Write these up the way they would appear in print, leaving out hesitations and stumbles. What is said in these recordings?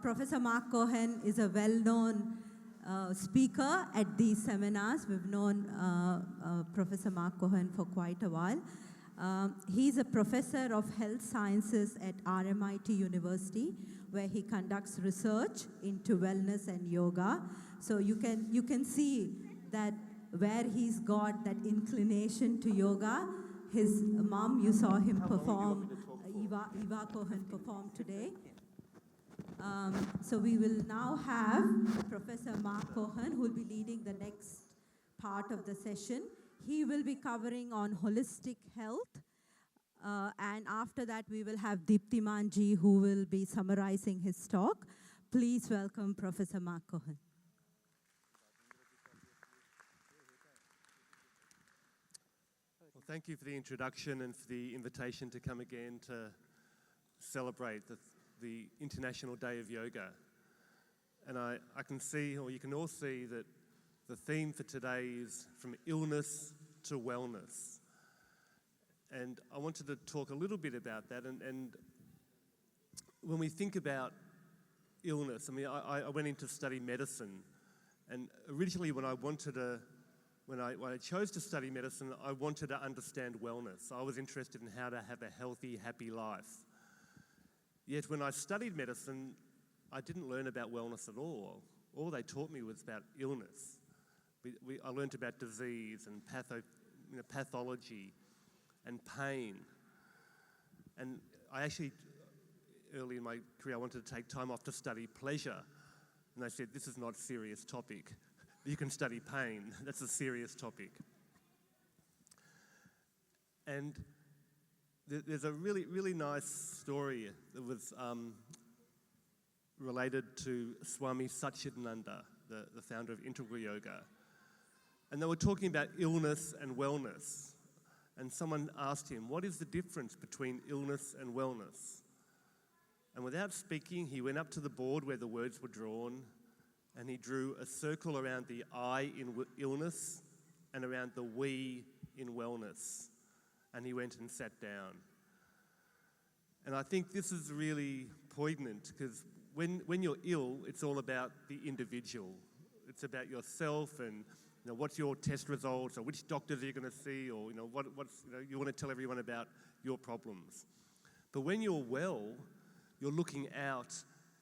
Professor Marc Cohen is a well-known speaker at these seminars. We've known Professor Marc Cohen for quite a while. He's a professor of health sciences at RMIT University, where he conducts research into wellness and yoga. So you can see that where he's got that inclination to yoga. His mom, you saw him perform, Eva Cohen perform today. So we will now have Professor Marc Cohen, who will be leading the next part of the session. He will be covering on holistic health. And after that, we will have Deeptiman ji, who will be summarizing his talk. Please welcome Professor Marc Cohen. Well, thank you for the introduction and for the invitation to come again to celebrate the International Day of Yoga. And I can see, or you can all see, that the theme for today is from illness to wellness. And I wanted to talk a little bit about that. And when we think about illness, I mean, I went in to study medicine. And originally when I chose to study medicine, I wanted to understand wellness. I was interested in how to have a healthy, happy life. Yet when I studied medicine, I didn't learn about wellness at all. All they taught me was about illness. I learned about disease and pathology and pain. And I actually, early in my career, I wanted to take time off to study pleasure. And they said, this is not a serious topic. You can study pain. That's a serious topic. And there's a really, really nice story that was related to Swami Satchidananda, the founder of Integral Yoga. And they were talking about illness and wellness. And someone asked him, what is the difference between illness and wellness? And without speaking, he went up to the board where the words were drawn, and he drew a circle around the I in illness and around the we in wellness. And he went and sat down. And I think this is really poignant because when you're ill, it's all about the individual. It's about yourself and what's your test results, or which doctors are you going to see, or you want to tell everyone about your problems. But when you're well, you're looking out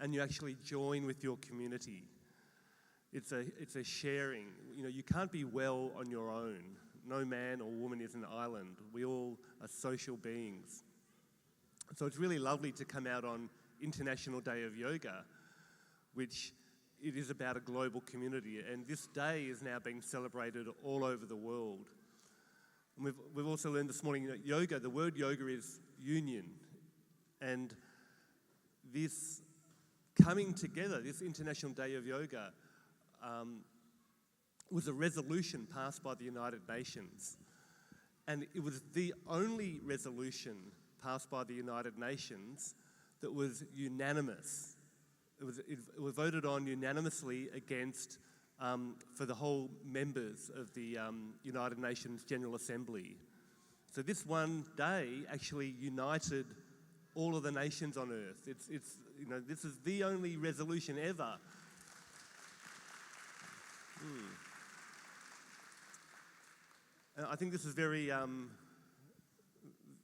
and you actually join with your community. It's a sharing. You can't be well on your own. No man or woman is an island. We all are social beings. So it's really lovely to come out on International Day of Yoga, which it is about a global community. And this day is now being celebrated all over the world. And we've also learned this morning that yoga, the word yoga is union. And this coming together, this International Day of Yoga, was a resolution passed by the United Nations. And it was the only resolution passed by the United Nations that was unanimous. It was voted on unanimously against for the whole members of the United Nations General Assembly. So this one day actually united all of the nations on earth. This is the only resolution ever. And I think this is very,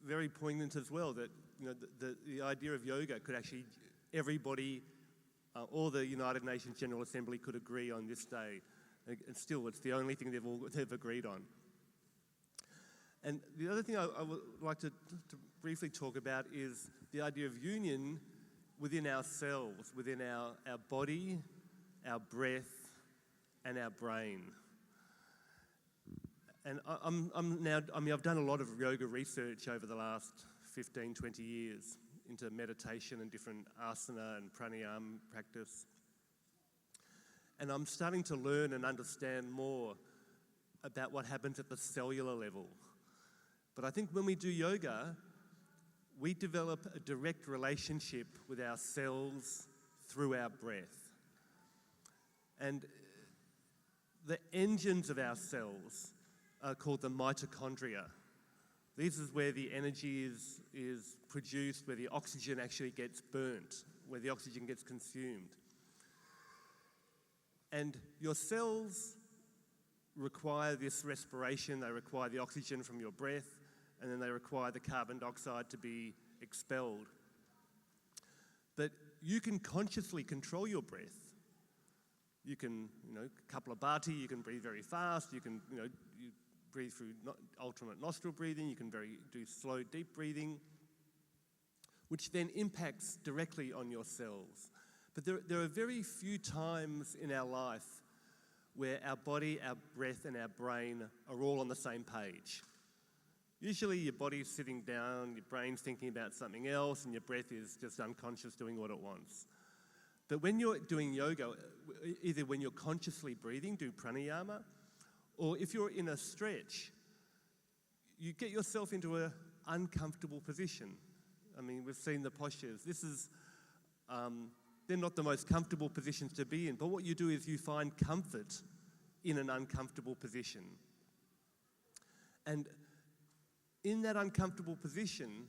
very poignant as well, that the idea of yoga could actually, everybody, all the United Nations General Assembly could agree on this day. And still, it's the only thing they've agreed on. And the other thing I would like to briefly talk about is the idea of union within ourselves, within our body, our breath, and our brain. And I've done a lot of yoga research over the last 15, 20 years into meditation and different asana and pranayama practice. And I'm starting to learn and understand more about what happens at the cellular level. But I think when we do yoga, we develop a direct relationship with our cells through our breath. And the engines of our cells are called the mitochondria. This is where the energy is produced, where the oxygen actually gets burnt where the oxygen gets consumed. And your cells require this respiration, they require the oxygen from your breath, and then they require the carbon dioxide to be expelled. But you can consciously control your breath. You can, a couple of bati, you can breathe very fast, you can, you breathe through alternate nostril breathing, you can do slow, deep breathing, which then impacts directly on your cells. But there are very few times in our life where our body, our breath, and our brain are all on the same page. Usually your body's sitting down, your brain's thinking about something else, and your breath is just unconscious doing what it wants. But when you're doing yoga, either when you're consciously breathing, do pranayama, or if you're in a stretch, you get yourself into an uncomfortable position. I mean, we've seen the postures. They're not the most comfortable positions to be in, but what you do is you find comfort in an uncomfortable position. And in that uncomfortable position,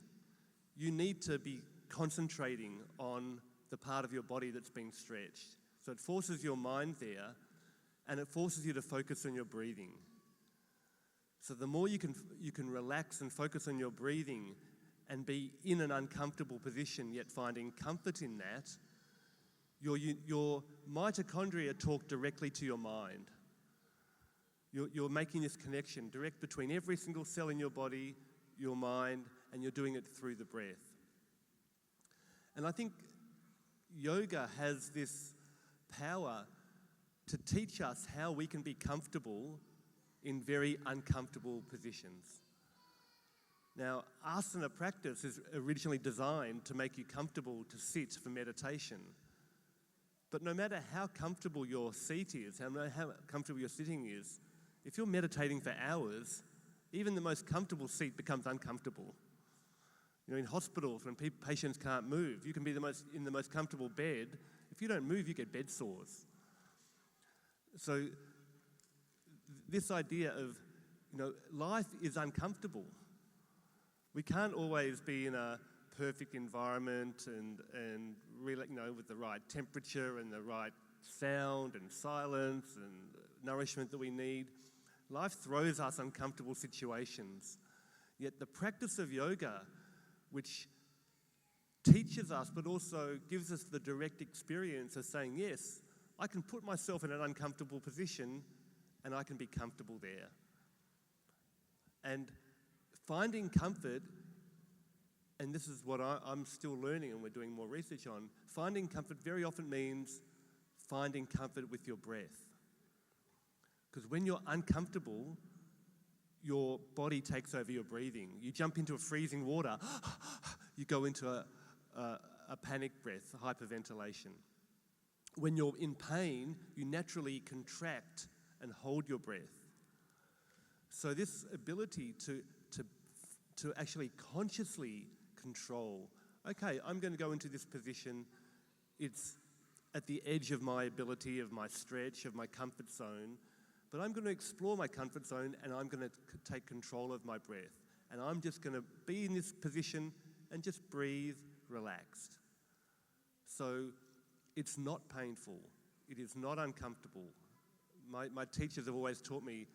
you need to be concentrating on the part of your body that's been stretched. So it forces your mind there, and it forces you to focus on your breathing. So the more you can relax and focus on your breathing and be in an uncomfortable position, yet finding comfort in that, your mitochondria talk directly to your mind. You're making this connection direct between every single cell in your body, your mind, and you're doing it through the breath. And I think yoga has this power to teach us how we can be comfortable in very uncomfortable positions. Now, asana practice is originally designed to make you comfortable to sit for meditation. But no matter how comfortable your seat is, how comfortable your sitting is, if you're meditating for hours, even the most comfortable seat becomes uncomfortable. In hospitals, when patients can't move, you can be in the most comfortable bed. If you don't move, you get bed sores. So this idea of, life is uncomfortable. We can't always be in a perfect environment and really, with the right temperature and the right sound and silence and nourishment that we need. Life throws us uncomfortable situations. Yet the practice of yoga, which teaches us but also gives us the direct experience of saying, yes, I can put myself in an uncomfortable position and I can be comfortable there. And finding comfort, and this is what I'm still learning and we're doing more research on, finding comfort very often means finding comfort with your breath. Because when you're uncomfortable, your body takes over your breathing. You jump into a freezing water, you go into a panic breath, a hyperventilation. When you're in pain, you naturally contract and hold your breath. So this ability to actually consciously control, okay, I'm going to go into this position, it's at the edge of my ability, of my stretch, of my comfort zone, but I'm going to explore my comfort zone and I'm going to take control of my breath. And I'm just going to be in this position and just breathe relaxed. So it's not painful. It is not uncomfortable. My teachers have always taught me,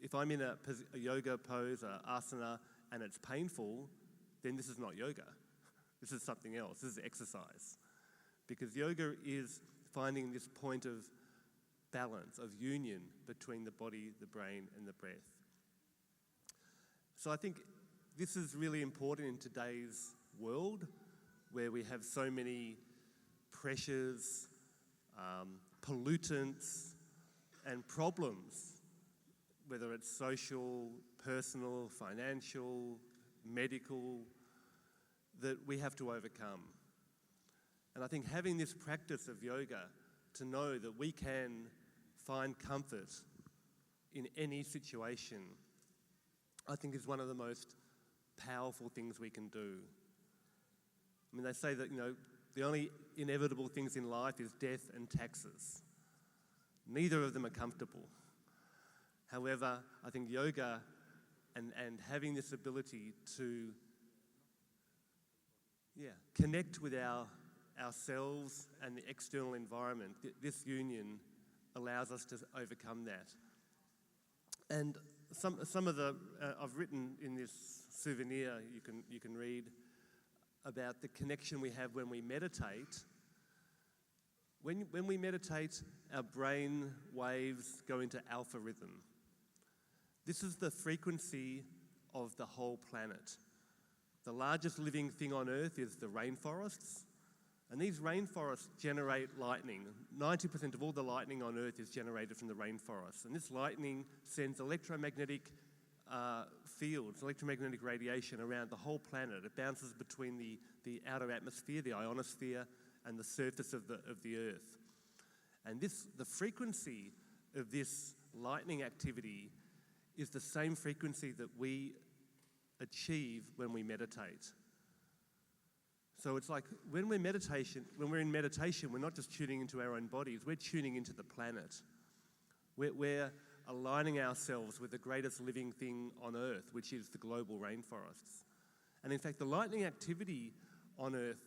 if I'm in a yoga pose, a asana, and it's painful, then this is not yoga. This is something else. This is exercise. Because yoga is finding this point of balance, of union between the body, the brain, and the breath. So I think this is really important in today's world, where we have so many pressures, pollutants, and problems, whether it's social, personal, financial, medical, that we have to overcome. And I think having this practice of yoga, to know that we can find comfort in any situation, I think is one of the most powerful things we can do. I mean, they say that, the only inevitable things in life is death and taxes. Neither of them are comfortable. However, I think yoga and having this ability to connect with our ourselves and the external environment, this union allows us to overcome that. And some of the, I've written in this souvenir, you can read about the connection we have when we meditate. When we meditate, our brain waves go into alpha rhythm. This is the frequency of the whole planet. The largest living thing on Earth is the rainforests, and these rainforests generate lightning. 90% of all the lightning on Earth is generated from the rainforests, and this lightning sends electromagnetic fields, electromagnetic radiation around the whole planet. It bounces between the outer atmosphere, the ionosphere, and the surface of the Earth. And the frequency of this lightning activity is the same frequency that we achieve when we meditate. So it's like when we're in meditation, we're not just tuning into our own bodies, we're tuning into the planet. We're aligning ourselves with the greatest living thing on Earth, which is the global rainforests. And in fact, the lightning activity on Earth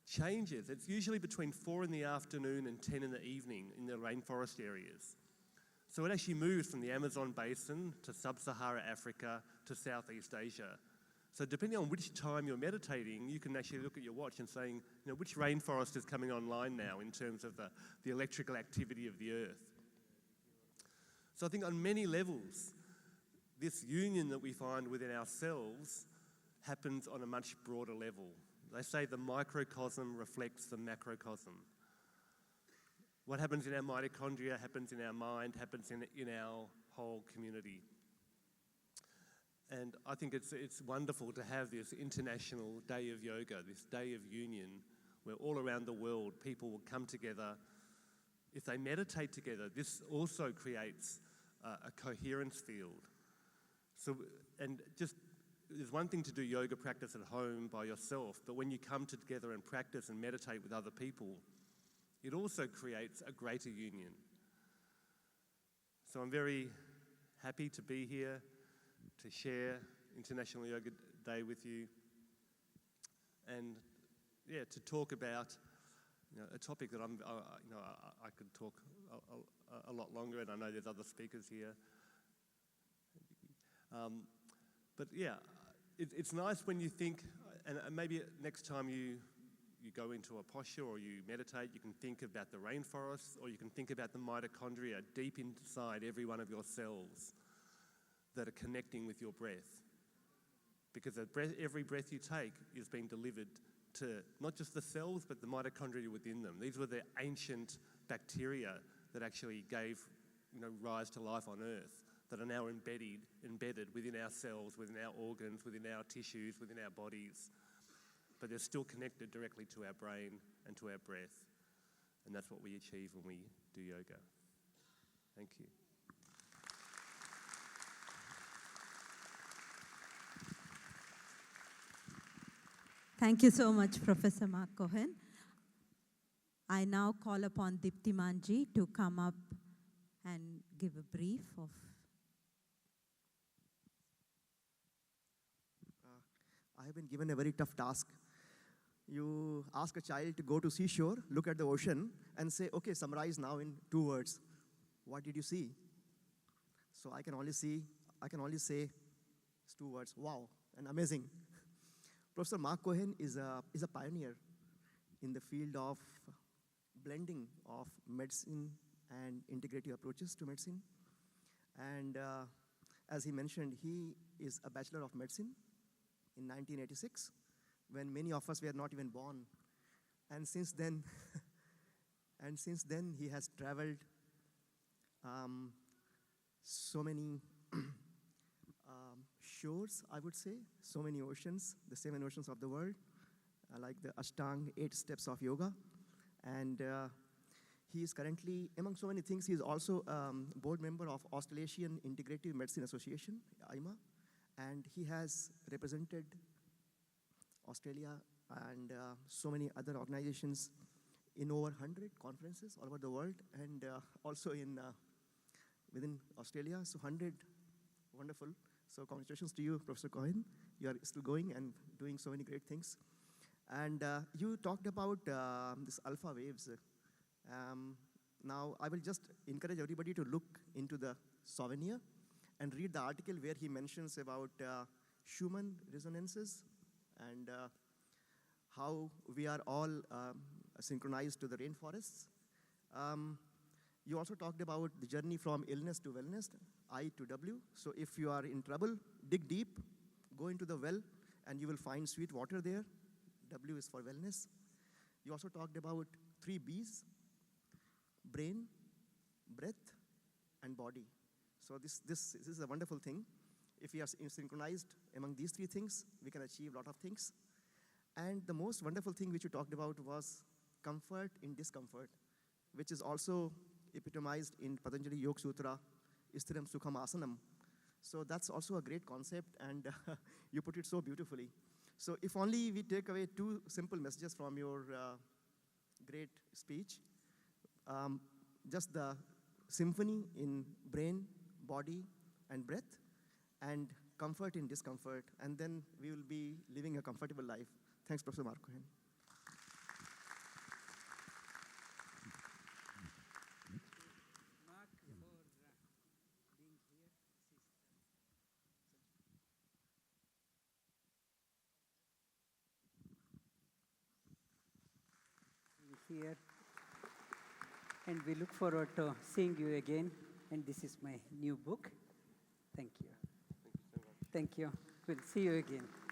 changes. It's usually between 4 in the afternoon and 10 in the evening in the rainforest areas. So it actually moves from the Amazon basin to sub-Saharan Africa to Southeast Asia. So depending on which time you're meditating, you can actually look at your watch and saying, which rainforest is coming online now in terms of the electrical activity of the Earth. So I think on many levels, this union that we find within ourselves happens on a much broader level. They say the microcosm reflects the macrocosm. What happens in our mitochondria happens in our mind, happens in our whole community. And I think it's wonderful to have this International Day of Yoga, this day of union, where all around the world people will come together. If they meditate together, this also creates a coherence field. So, and just there's one thing to do yoga practice at home by yourself, but when you come together and practice and meditate with other people, it also creates a greater union. So I'm very happy to be here to share International Yoga Day with you, and to talk about a topic that I could talk a lot longer, and I know there's other speakers here. But it's nice when you think, and maybe next time you go into a posture or you meditate, you can think about the rainforest, or you can think about the mitochondria deep inside every one of your cells that are connecting with your breath. Because every breath you take is being delivered to not just the cells, but the mitochondria within them. These were the ancient bacteria that actually gave rise to life on Earth, that are now embedded within our cells, within our organs, within our tissues, within our bodies. But they're still connected directly to our brain and to our breath. And that's what we achieve when we do yoga. Thank you. Thank you so much, Professor Marc Cohen. I now call upon Diptimanji to come up and give a brief of... I have been given a very tough task. You ask a child to go to seashore, look at the ocean, and say, okay, summarize now in 2 words. What did you see? So I can only say 2 words, wow, and amazing. Professor Marc Cohen is a pioneer in the field of blending of medicine and integrative approaches to medicine. And as he mentioned, he is a Bachelor of Medicine in 1986, when many of us were not even born. And since then, he has traveled so many shores, I would say, so many oceans, the 7 oceans of the world, like the Ashtanga 8 steps of yoga. And he is currently, among so many things, he is also board member of Australasian Integrative Medicine Association, AIMA, and he has represented Australia and so many other organizations in over 100 conferences all over the world, and also within Australia, so 100, wonderful. So congratulations to you, Professor Cohen. You are still going and doing so many great things. And you talked about this alpha waves. Now, I will just encourage everybody to look into the souvenir and read the article where he mentions about Schumann resonances and how we are all synchronized to the rainforests. You also talked about the journey from illness to wellness, I to W. So if you are in trouble, dig deep, go into the well, and you will find sweet water there. W is for wellness. You also talked about 3 B's: brain, breath, and body. So this is a wonderful thing. If we are synchronized among these 3 things, we can achieve a lot of things. And the most wonderful thing which you talked about was comfort in discomfort, which is also epitomized in Patanjali Yoga Sutra, Isthiram Sukham Asanam. So that's also a great concept, and you put it so beautifully. So if only we take away 2 simple messages from your great speech, just the symphony in brain, body, and breath, and comfort in discomfort, and then we will be living a comfortable life. Thanks, Professor Marc Cohen. Marc, for being here. Here, and we look forward to seeing you again. And this is my new book. Thank you. Thank you so much. Thank you. We'll see you again.